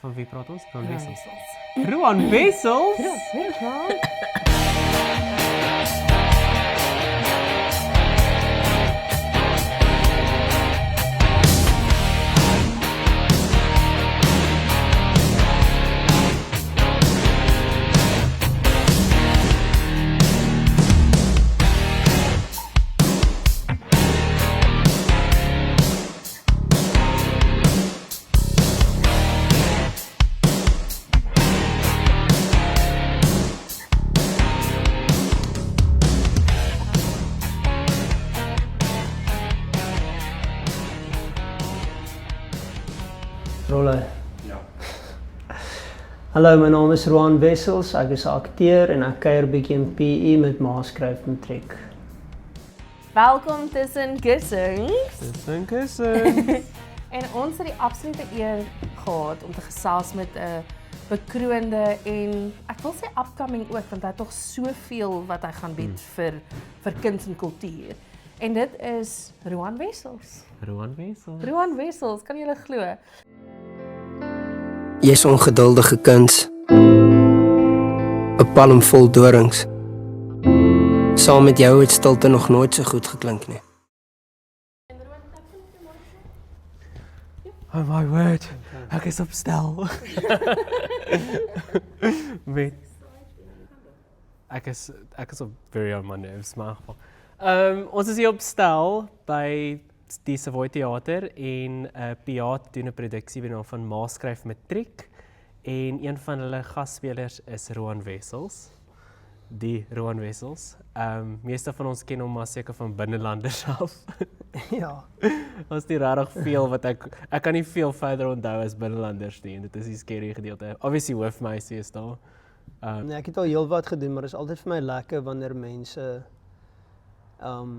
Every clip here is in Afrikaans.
Van wie praat ons? Roan Wessels. Roan Wessels? Rolle. Ja. Hallo, my naam is Roan Wessels. Ek is 'n akteur en ek kuier bietjie in PE met Maaskryf Matriek. Welkom tussen kussings. Tussen kussings. En ons het die absolute eer gehad om te gesels met 'n bekroonde en ek wil sê upcoming ook want hy het tog soveel wat hy gaan bied vir kuns en kultuur. En dit is Roan Wessels. Roan Wessels. Roan Wessels, kan julle glo? Jy's ongeduldige kuns. 'n Palm vol dorings. Saam met jou het stilte nog nooit so goed geklink nie. Oh my word, ek is op stel. Met ek is op very on my nerves, maar ons is hier op stel by die Savoy Theater en Piat doen 'n produksie by naam van Maaskryf Matriek en een van hulle gasspelers is Roan Wessels. Die Roan Wessels. Meeste van ons ken hom maar seker van binnelanders af. Ja. Ons nie regtig veel wat ek kan nie veel verder onthou as binnelanders nie en dit is die scary gedeelte. Obviously hoofmeisie is daar. Nee, ek het al heel wat gedoen, maar dit is altyd vir my lekker wanneer mense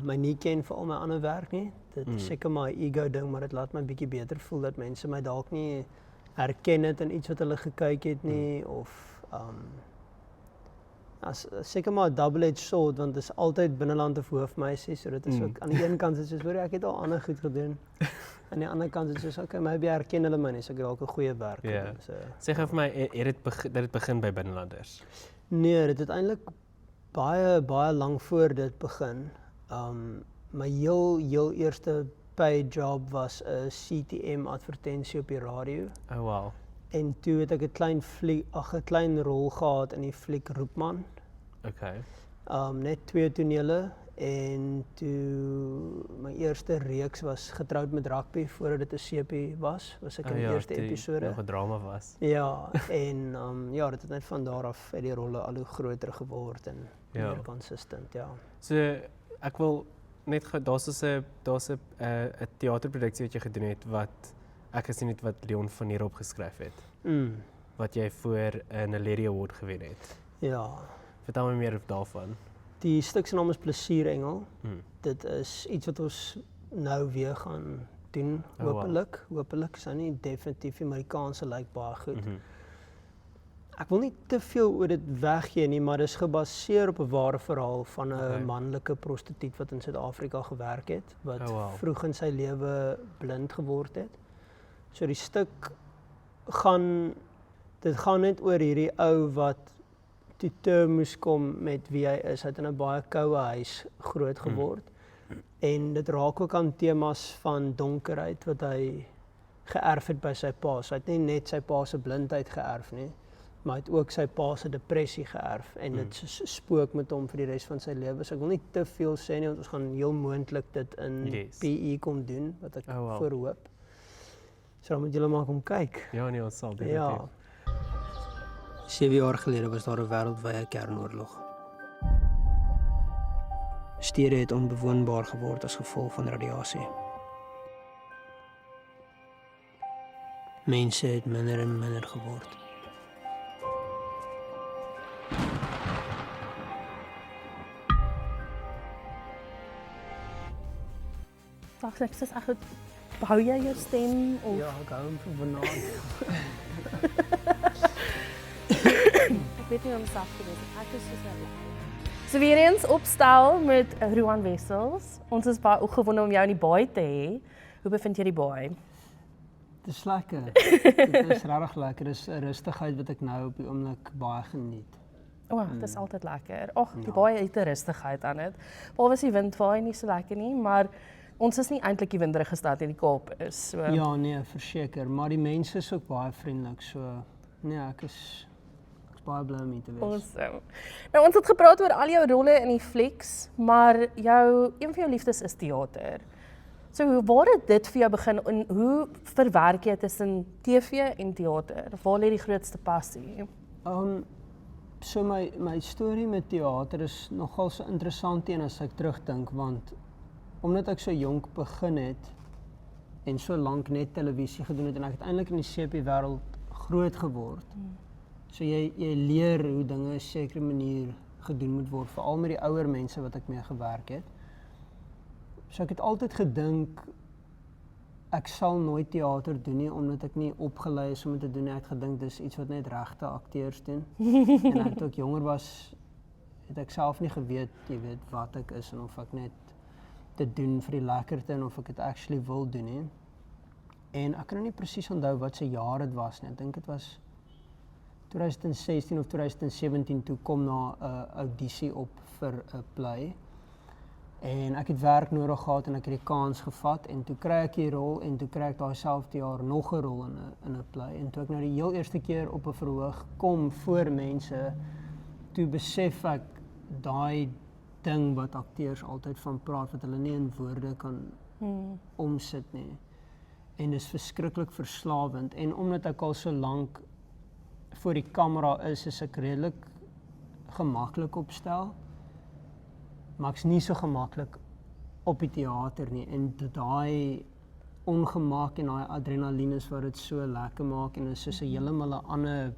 my nie ken vir al my ander werk nie. Dit is seker my ego ding, maar dit laat my bietjie beter voel dat mense my dalk nie herken het in iets wat hulle gekyk het nie of seker maar 'n double-edged sword want dit is altyd binneland of hoofmeisie, so dit is ook aan die een kant is dit soos ek het al ander goed gedoen. Aan die ander kant is dit soos okay, maybe herken hulle my nie, so ek het dalk 'n goeie werk gedoen. So sê gou vir my het dit begin by binnelanders? Nee, dit het eintlik baie lank voor dit begin. My heel eerste paid job was 'n CTM advertensie op die radio. Oh wow. En toe het ek 'n klein rol gehad in die fliek Roepman. Okay. Net 2 tonele en toe my eerste reeks was Getroud met Rugby voordat dit 'n sepie was ek in die eerste episode. Nog 'n drama was. Ja, en dit het net van daar af uit die rolle al hoe groter geword en meer consistent, ja. So ek wil net daar's 'n teaterproduksie wat jy gedoen het wat ek gesien het wat Leon van hier op geskryf het. Wat jy voor 'n Lady Award gewen het. Ja. Vertel my meer daarvan. Die stuk se naam is Plesierengel. Dit is iets wat ons nou weer gaan doen, hopelik. Hopelik is nie definitief Amerikaanse lyk baie goed. Ek wil nie te veel oor dit weggee nie, maar dit is gebaseer op 'n ware verhaal van 'n manlike prostituut wat in Suid-Afrika gewerk het, wat vroeg in sy lewe blind geword het. So die stuk gaan net oor hierdie ou wat toe term moes kom met wie hy is. Hy het in 'n baie koue huis groot geword. En dit raak ook aan temas van donkerheid wat hy geërf het by sy pa. So hy het nie net sy pa se blindheid geërf nie, maar hy het ook sy pa se depressie geërf en dit spook met hom vir die res van sy lewe. So ek wil nie te veel sê nie want ons gaan heel moontlik dit in PE kom doen wat ek voorhoop. So dan moet julle maar kom kyk. Ja nee, ons sal definitief. Ja. 7 jaar gelede was daar 'n wêreldwye kernoorlog. Stede het onbewoonbaar geword as gevolg van radiasie. Mense het minder en minder geword. Dag, ek sê ek hou jy jou stem of Ja, ek hou hom vir vanaand. ek weet nie hoe om self te wees. Ek is so bly. So weer eens opstel met Roan Wessels. Ons is baie opgewonde om jou in die baai te hê. Hoe bevind jy die baai? Dit is lekker. Dit is regtig lekker. Dit is 'n rustigheid wat ek nou op die oomblik baie geniet. O, dit is altyd lekker. Ag, die baie het 'n rustigheid aan dit. Behalwe die wind waai nie so lekker nie, maar ons is nie eintlik die winderige stad in die Kaap is. So Ja, nee, verseker, maar die mense is ook baie vriendelik, so nee, ek is baie bly om hier te wees. awesome. Nou ons het gepraat oor al jou rolle in die flieks, maar een van jou liefdes is teater. So waar het dit vir jou begin en hoe verwerk jy tussen TV en teater? Waar lê die grootste passie? So my storie met teater is nogal so interessant een as ek terugdink, want omdat ek so jonk begin het en so lank net televisie gedoen het en ek het eintlik in die CP wêreld groot geword. So jy leer hoe dinge op 'n sekere manier gedoen moet word, veral met die ouer mense wat ek mee gewerk het. So ek het altyd gedink ek sal nooit teater doen nie, omdat ek nie opgelei is om dit te doen nie. Ek het gedink dis iets wat net regte akteurs doen. En toe ek jonger was, het ek self nie geweet, jy weet, wat ek is en of ek net dit doen vir die lekkerte en of ek dit actually wil doen nie. En ek kan nou nie presies onthou wat se jaar dit was nie. Ek dink dit was 2016 of 2017 toe kom na 'n audisie op vir 'n play. En ek het werk nodig gehad en ek het die kans gevat en toe kry ek die rol en toe kry ek daai selfde jaar nog 'n rol in 'n play. En toe ek nou die heel eerste keer op 'n verhoog kom voor mense, toe besef ek daai ding wat akteurs altyd van praat wat hulle nie in woorde kan omsit nie. En dis verskriklik verslawend en omdat ek al so lank voor die kamera is ek redelik gemaklik opstel. Maar ek's nie so gemaklik op die teater nie en daai ongemak en daai adrenalien is wat dit so lekker maak en dit is soos 'n heeltemal 'n ander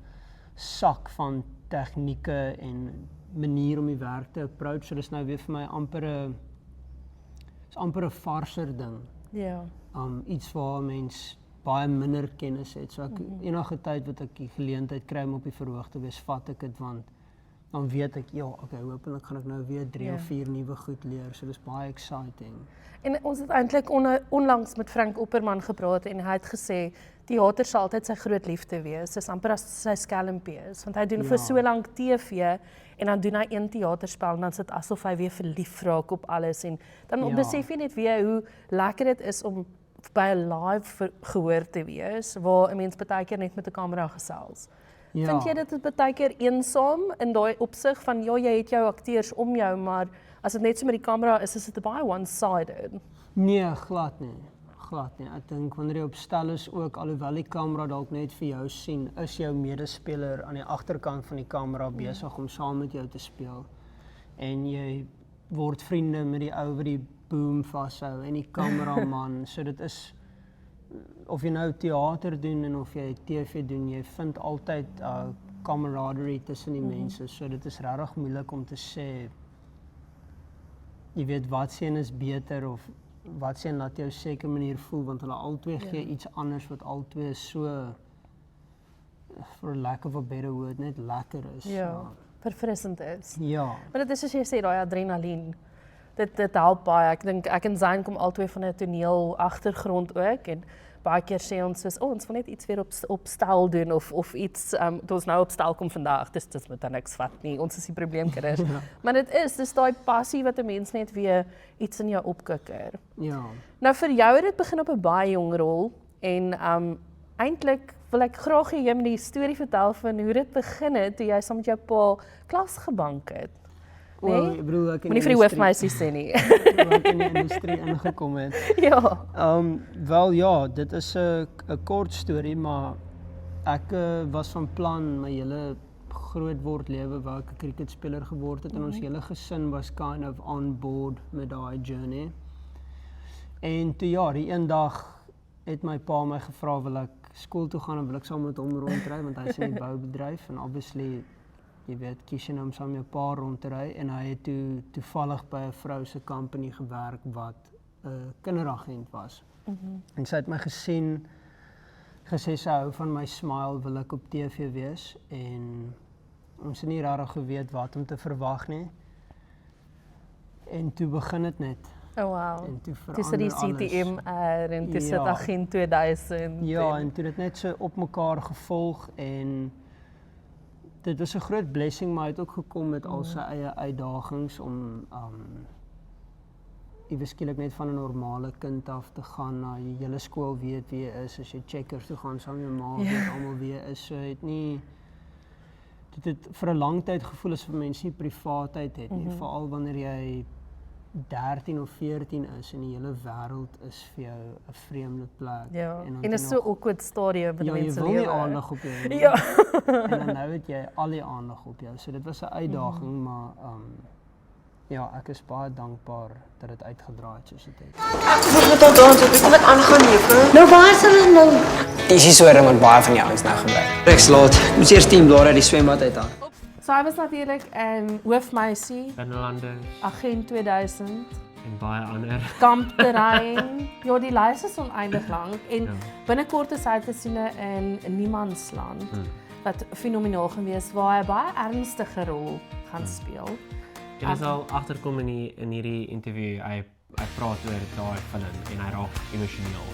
sak van tegnieke en manier om die werk te approach. So dis nou weer vir my amper 'n varser ding. Ja. Iets waar mens baie minder kennis het. So ek enige tyd wat ek die geleentheid kry om op die verhoog te wees, vat ek dit want dan weet ek, ja, okay, hopelik gaan ek nou weer 3 of 4 nuwe goed leer. So dis baie exciting. En ons het eintlik onlangs met Frank Opperman gepraat en hy het gesê teater sal altyd sy groot liefde wees. Dis amper as sy skelmpie is, want hy doen vir so lank TV en dan doen hy een teaterspel en dan sit asof hy weer verlief raak op alles en dan besef jy net weer hoe lekker dit is om by 'n live gehoor te wees waar 'n mens baie keer net met 'n kamera gesels. Ja. Vind jy dit is baie keer eensaam in daai opsig van ja, jy het jou akteurs om jou, maar as dit net so met die kamera is dit baie one-sided? Nee, glad nie. Glad nie. Ek dink wanneer jy op stel is ook, alhoewel die kamera dalk net vir jou sien, is jou medespeler aan die agterkant van die kamera besig om saam met jou te speel. En jy word vriende met die ou wat die boom vashou en die kameraman. So dit is of jy nou teater doen en of jy TV doen, jy vind altyd camaraderie tussen die mense. So dit is regtig moeilik om te sê jy weet wat sien is beter of wat sien laat jou seker manier voel want hulle albei gee iets anders wat albei so for lack of a better word net lekker is. Ja, verfrissend is. Ja. Maar dit is soos jy sê daai adrenalien. Dit help baie. Ek dink ek en Zayn kom albei van 'n toneel agtergrond ook en baie keer sê ons soos ons wil net iets weer op stel doen of iets toe ons nou op stel kom vandag. Dis met niks vat nie. Ons is die probleemkinders. Ja. Maar dis daai passie wat 'n mens net weer iets in jou opkikker. Ja. Nou vir jou het dit begin op 'n baie jong rol en eintlik wil ek graag hê jy moet die storie vertel van hoe dit begin het toe jy saam met jou pa klas gebank het. Nee? Ek bedoel ek moenie vir die hoofmeisies sê nie. Ek in die industrie ingekom het. Ja. Wel ja, dit is 'n kort storie, maar ek was van plan my hele grootword lewe waar ek 'n cricketspeler geword het en ons hele gesin was kind of on board met daai journey. En toe ja, die een dag het my pa my gevra wil ek skool toe gaan en wil ek saam met hom rondry want hy is in die boubedryf en obviously jy weet, kies jy nou om saam met jou pa rond te ry en hy het toevallig by 'n vrou se company gewerk wat 'n kinderagent was. En sy het my gesê sy hou van my smile, wil ek op TV wees en ons het nie regtig geweet wat om te verwag nie. En toe begin dit net. Oh wow. En toe Dis die verander alles. CTMR en dis dit Ja. Agent 2000. Ja, en toe dit net so op mekaar gevolg en dit was 'n groot blessing, maar hy het ook gekom met al sy eie uitdagings om iewes skielik net van 'n normale kind af te gaan na die hele skool weet wie jy is, as jy checkers toe gaan saam met jou ma weet almal wie jy is. So het nie dit het vir 'n lang tyd gevoel asof mense nie privaatheid het nie, veral wanneer jy 13 of 14 is en die hele wêreld is vir jou 'n vreemde plek. Ja. dan En het is jy so nog- awkward stadium in Ja, jy mense wil nie lewe. aandag op jou nie. Ja. En dan nou het jy al die aandag op jou. So dit was 'n uitdaging, maar ja, ek is baie dankbaar dat dit uitgedraai het soos dit het. Ek moet al dans, ek weet wat aangaan nie. Nou waar is hulle nou? Dis die soort wat baie van die ouens nou gebruik. Ek slaat. Moet eers 10 blare uit die swembad uit aan. So hy was natuurlik hoofmeisie, Binnelanders Agent 2000, en baie ander. Kampterrein. Ja, die lys is oneindig lank en Ja. binnekort is hy te sien in Niemandsland wat fenomenaal gaan wees waar hy 'n baie ernstige rol gaan speel. Jy sal agterkom in hierdie interview, hy praat oor daai film en hy raak emosioneel.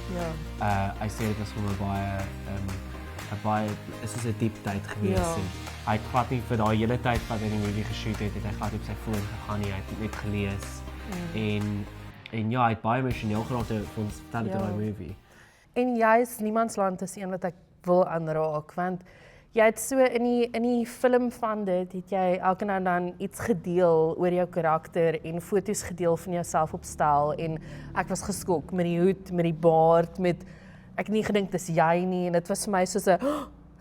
Ja. Hy sê dit was vir my baie is 'n diep tyd gewees Ja. en hy het glad nie vir daai hele tyd wat hy die movie geshoot het hy glad op sy foon gegaan nie, hy het net gelees en ja, hy het baie emosioneel geraak vir ons vertel het oor daai movie. En juist Niemandsland is een wat ek wil aanraak want jy het so in die film van dit het jy elke nou en dan iets gedeel oor jou karakter en foto's gedeel van jouself op stel en ek was geskok met die hoed, met die baard, met ek het nie gedink dis jy nie en dit was vir my soos 'n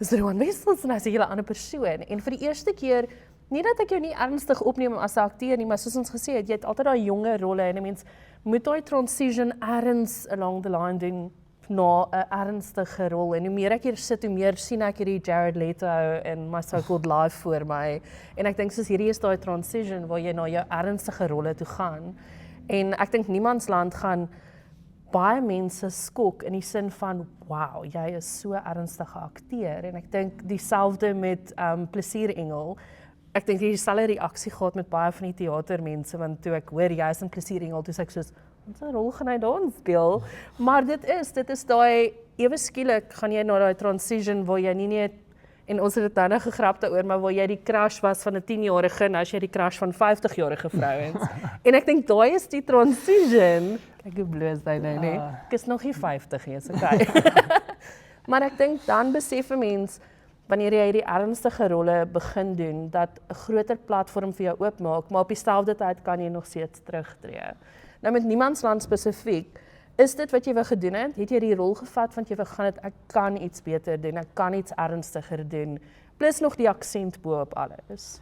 is dit Rowan Wessels en hy's 'n hele ander persoon en vir die eerste keer nie dat ek jou nie ernstig opneem as 'n akteur nie, maar soos ons gesê het, jy het altyd daai jonger rolle en 'n mens moet daai transition erns along the line doen na 'n ernstige rol en hoe meer ek hier sit, hoe meer sien ek hierdie Jared Leto en My So-Called Life voor my en ek dink soos hierdie is daai transition waar jy na jou ernstige rolle toe gaan en ek dink Niemandsland gaan baie mense skok in die sin van wow, jy is so ernstige akteur en ek dink dieselfde met Plesierengel. Ek dink jy dieselfde reaksie gehad met baie van die teatermense want toe ek hoor jy is in Plesierengel, toe sê ek soos wat 'n rol gaan hy daar speel? Maar dit is daai ewe skielik gaan jy na daai transition waar jy nie net en ons het dit nou gegrap daaroor, maar waar jy die crush was van 'n 10-jarige, nou as jy die crush van 50-jarige vrouens. En ek dink daai is die transition. Kyk hoe bloos hy nou, nee. Ek is nog nie 50 nie, is okay. Maar ek dink dan besef 'n mens wanneer jy hierdie ernstige rolle begin doen, dat 'n groter platform vir jou oopmaak, maar op dieselfde tyd kan jy nog steeds terugtreë. Nou met Niemandsland spesifiek, is dit wat jy wou gedoen het? Het jy die rol gevat want jy wou gaan het ek kan iets beter doen, ek kan iets ernstiger doen, plus nog die aksent bo op alles.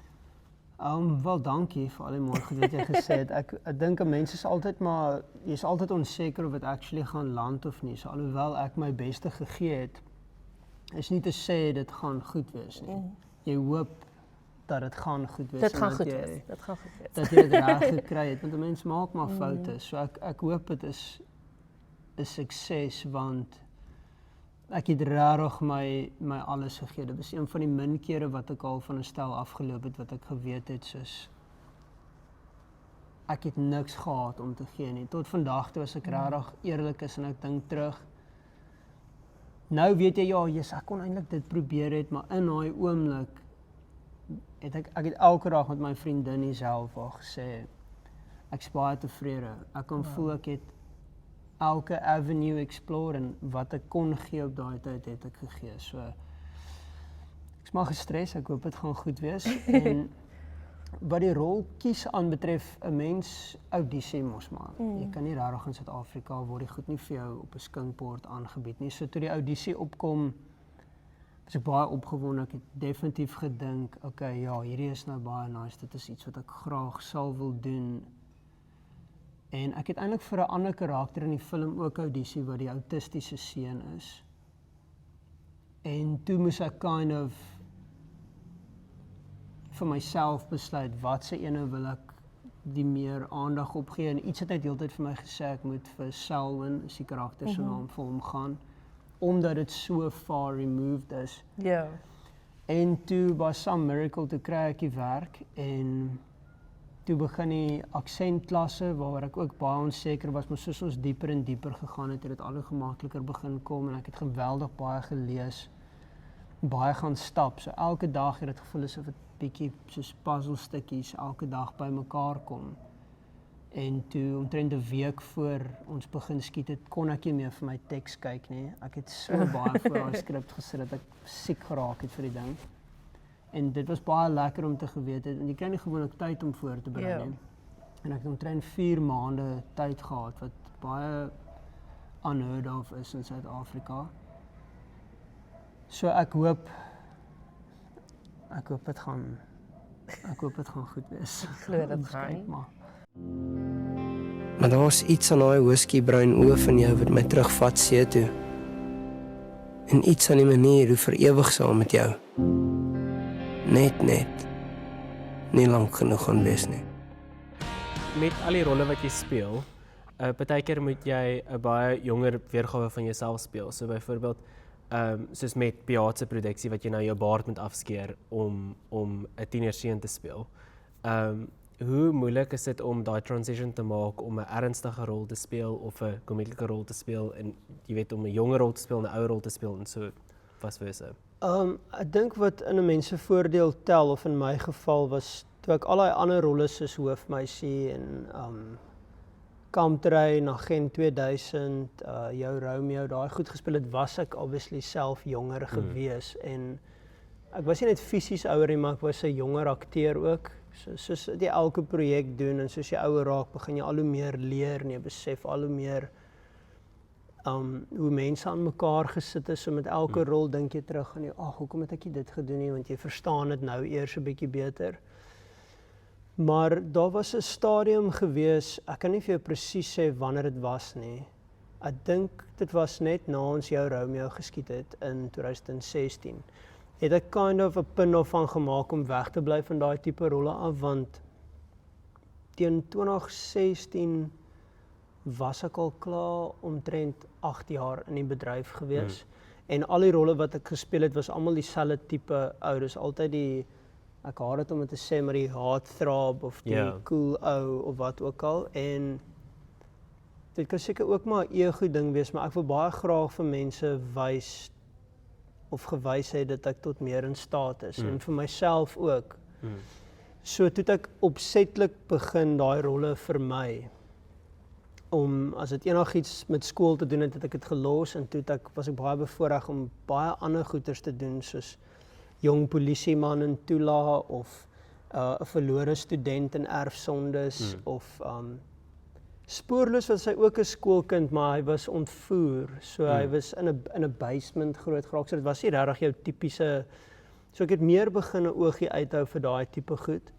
Wel dankie vir al die mooi goed wat jy gesê het. Ek dink 'n mens is altyd maar jy's altyd onseker of dit actually gaan land of nie. So alhoewel ek my beste gegee het, is nie te sê dit gaan goed wees nie. Jy hoop dat dit gaan goed wees. Dit en gaan dat goed jy- wees. Dit gaan goed wees. Dat jy dit reg gekry het, want 'n mens maak maar foute. So ek hoop dit is 'n sukses want ek het regtig my alles gegee. Dit was een van die min kere wat ek al van 'n stel afgeloop het wat ek geweet het soos ek het niks gehad om te gee nie. Tot vandag toe as ek regtig eerlik is en ek dink terug. Nou weet jy ja, ek kon eintlik dit probeer het, maar in daai oomblik het ek het elke dag met my vriendin dieselfde gesê. Ek's baie tevrede. Ek kan voel ek het elke avenue explore en wat ek kon gee op daai tyd het ek gegee. So ek's maar gestres, ek hoop dit gaan goed wees. En wat die rol kies aanbetref, 'n mens audisie mos maar. Jy kan nie regtig in Suid-Afrika word die goed nie vir jou op 'n skinkbord aangebied nie. So toe die audisie opkom, was ek baie opgewonde. Ek het definitief gedink, okay, ja, hierdie is nou baie nice. Dit is iets wat ek graag sal wil doen. En ek het eintlik vir 'n ander karakter in die film ook audisie wat die autistiese seun is. En toe moes ek kind of vir myself besluit watse ene wil ek die meer aandag op gee en iets het hy heeltyd vir my gesê ek moet vir Selwyn, is die karakter se naam, vir hom gaan omdat dit so far removed is. Ja. En toe was some miracle toe kry ek die werk en toe begin die aksentklasse waaroor ek ook baie onseker was, maar soos ons dieper en dieper gegaan het dit al hoe gemakliker begin kom en ek het geweldig baie gelees, baie gaan stap. So elke dag het dit gevoel asof dit bietjie soos puzzelstukkies elke dag bymekaar kom. En toe omtrent 'n week voor ons begin skiet het, kon ek nie meer vir my teks kyk nie. Ek het so baie voor daai skrip gesit dat ek siek geraak het vir die ding. En dit was baie lekker om te geweet het, en jy kry nie gewoonlik tyd om voor te berei nie. En ek het omtrent 4 maande tyd gehad, wat baie unheard of is in Suid-Afrika. So ek hoop dit gaan goed wees. Ek glo dit gaan. Maar daar was iets aan daai whisky-bruin oë van jou wat my terugvat see toe. En iets aan die manier hoe vir ewig saam met jou. Net nie lank genoeg gaan wees nie. Met al die rolle wat jy speel, partykeer moet jy 'n baie jonger weergawe van jouself speel. So byvoorbeeld soos met Piat se produksie wat jy nou jou baard moet afskeer om 'n tienerseun te speel. Hoe moeilik is dit om daai transition te maak om 'n ernstige rol te speel of 'n komediese rol te speel en jy weet om 'n jonger rol te speel en 'n ouer rol te speel en so vice versa? Ek dink wat in 'n mens se voordeel tel, of in my geval was toe ek al daai ander rolle soos hoofmeisie en Kamptrein, Agent 2000, Jou Romeo, daai goed gespeel het, was ek obviously self jonger gewees en ek was nie net fisies ouer nie, maar ek was 'n jonger akteur ook. Soos jy elke projek doen en soos jy ouer raak, begin jy al hoe meer leer en jy besef al hoe meer hoe mense aan mekaar gesit is. So met elke rol dink jy terug en jy, hoekom het ek dit gedoen nie, want jy verstaan dit nou eers 'n bietjie beter. Maar daar was 'n stadium gewees, ek kan nie vir jou presies sê wanneer dit was nie. Ek dink dit was net na ons Jou Romeo geskiet het in 2016. Het ek kind of 'n punt daarvan gemaak om weg te bly van daai tipe rolle af, want teen 2016 was ek al klaar omtrent 8 jaar in die bedryf gewees. En al die rolle wat ek gespeel het, was almal dieselfde tipe ou. Dis altyd die, ek haat dit om dit te sê, maar die heartthrob of die cool ou of wat ook al. En dit kan seker ook maar 'n ego ding wees, maar ek wil baie graag vir mense wys of gewys het dat ek tot meer in staat is en vir myself ook. So toe het ek opsetlik begin daai rolle vermy. As dit enigiets met skool te doen het, het ek dit gelos en toe was ek baie bevoorreg om baie ander goeters te doen soos jong polisieman in Tula of 'n verlore student in Erfsondes of Spoorloos was hy ook 'n skoolkind, maar hy was ontvoer. So hy was in 'n basement groot geraak. So dit was nie regtig jou tipiese. So ek het meer begin 'n oogie uithou vir daai tipe goed.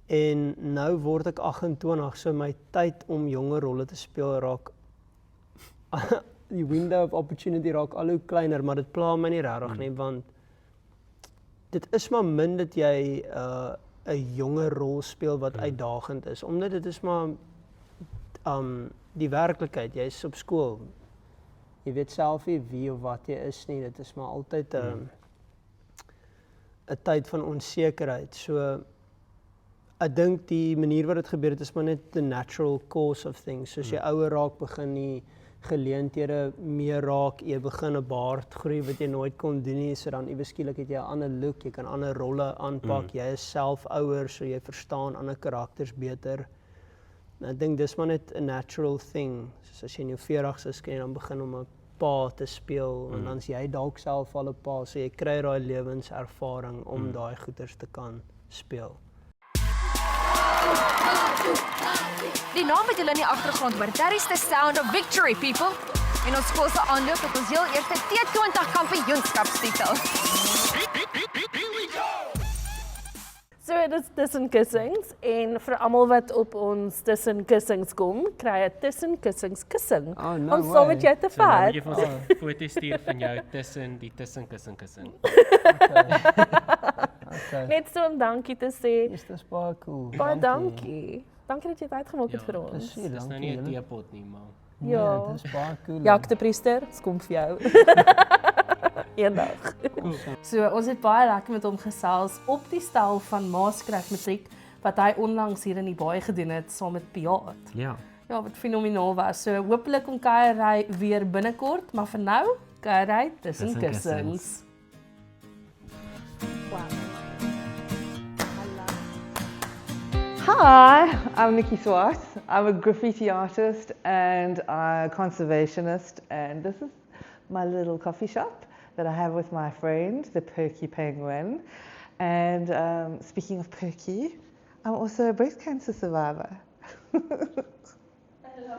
En nou word ek 28, so my tyd om jonger rolle te speel raak die window of opportunity raak al hoe kleiner, maar dit pla my nie regtig nie, want dit is maar min dat jy 'n jonger rol speel wat uitdagend is, omdat dit is maar die werklikheid. Jy is op skool. Jy weet self nie wie of wat jy is nie. Dit is maar altyd 'n tyd van onsekerheid. So ek dink die manier wat dit gebeur het is maar net the natural course of things. Soos jy ouer raak, begin die geleenthede meer raak. Jy begin 'n baard groei wat jy nooit kon doen nie. So dan iewes skielik het jy 'n ander look, jy kan ander rolle aanpak. Jy is self ouer, so jy verstaan ander karakters beter. Ek dink dis maar net 'n natural thing. Soos as jy in jou 40's is, kan jy dan begin om 'n pa te speel en dan is jy dalk self al 'n pa, so jy kry daai lewenservaring om daai goeters te kan speel. Die naam wat julle in die agtergrond hoor, that is the sound of victory, people. En ons skool se aanloop tot ons heel eerste T20 kampioenskapstitel. So dit is tussenkussings en vir almal wat op ons tussenkussings kom, kry 'n tussenkussingskussing om saam met jou te So nou vat. moet jy vir ons 'n foto stuur van jou tussen die tussenkussing. Okay. Net so om dankie te sê. Dis baie cool. Baie dankie. Dankie dat jy tyd gemaak het vir ons. Plesier, Dis nou dankie nie 'n julle. teepot nie, maar Ja. Dis baie cool. Jacques de Priester, ons kom vir jou. Eendag. So ons het baie lekker met hom gesels op die stel van Maaskryg Matriek wat hy onlangs hier in die baai gedoen het saam met Piat. Ja. Ja, wat fenomenaal was. So hopelik kom kuiery weer binnekort, maar vir nou, kuiery tussen Tussen kussings. kussings. Hi, I'm Nikki Swart. I'm a graffiti artist and a conservationist, and this is my little coffee shop that I have with my friend, the Perky Penguin. And speaking of Perky, I'm also a breast cancer survivor.